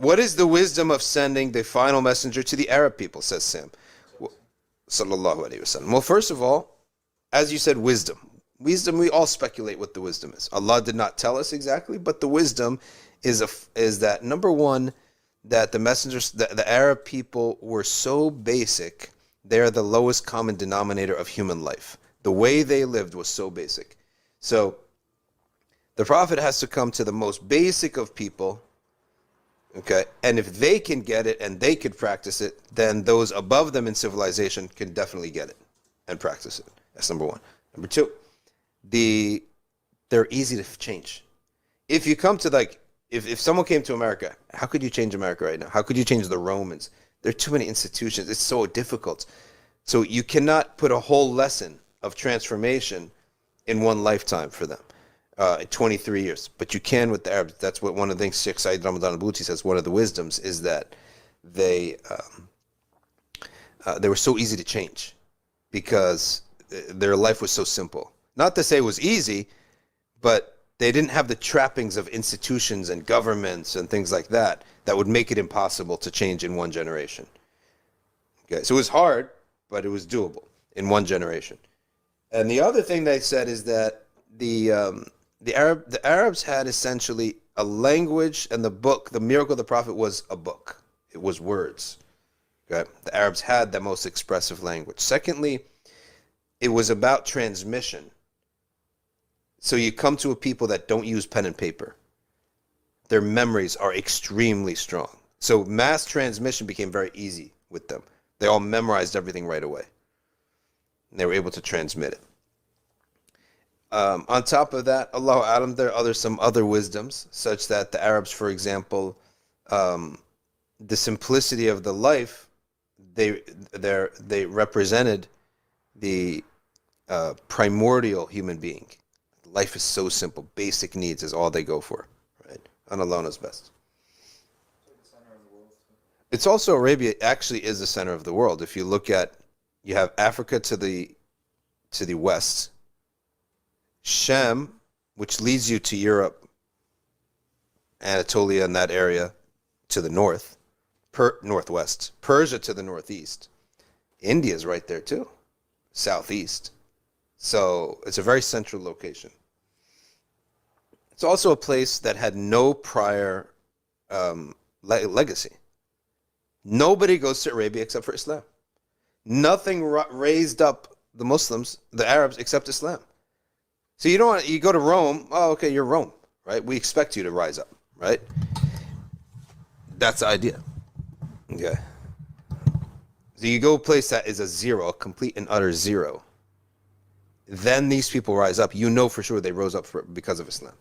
What is the wisdom of sending the final messenger to the Arab people, says Sam. Sallallahu Alaihi Wasallam. Well, first of all, as you said, wisdom. Wisdom, we all speculate what the wisdom is. Allah did not tell us exactly, but the wisdom is that, number one, that the messengers, the Arab people were so basic, they are the lowest common denominator of human life. The way they lived was so basic. So the Prophet has to come to the most basic of people, okay? And if they can get it and they could practice it, then those above them in civilization can definitely get it and practice it. That's number one. Number two, they're easy to change. If you come to if someone came to America, how could you change America right now? How could you change the Romans? There are too many institutions. It's so difficult. So you cannot put a whole lesson of transformation in one lifetime for them, 23 years. But you can with the Arabs. That's what one of the things Sheikh Saeed Ramadan al-Bouti says, one of the wisdoms is that they were so easy to change because their life was so simple. Not to say it was easy, but they didn't have the trappings of institutions and governments and things like that would make it impossible to change in one generation. Okay, so it was hard, but it was doable in one generation. And the other thing they said is that the Arabs had essentially a language, and the book, the miracle of the Prophet, was a book. It was words. Okay, the Arabs had the most expressive language. Secondly, it was about transmission. So you come to a people that don't use pen and paper. Their memories are extremely strong. So mass transmission became very easy with them. They all memorized everything right away. And they were able to transmit it. On top of that, Allahu A'lam, there are some other wisdoms, such that the Arabs, for example, the simplicity of the life, they represented the primordial human being. Life is so simple. Basic needs is all they go for, right? And Allah knows best. It's also, Arabia actually is the center of the world. If you look at, you have Africa to the west, Sham, which leads you to Europe, Anatolia and that area to the north, northwest, Persia to the northeast. India is right there too, southeast. So it's a very central location. It's also a place that had no prior legacy. Nobody goes to Arabia except for Islam. Nothing raised up the Muslims, the Arabs, except Islam. So you go to Rome, oh, okay, you're Rome, right? We expect you to rise up, right? That's the idea. Okay. So you go a place that is a zero, a complete and utter zero. Then these people rise up. You know for sure they rose up because of Islam.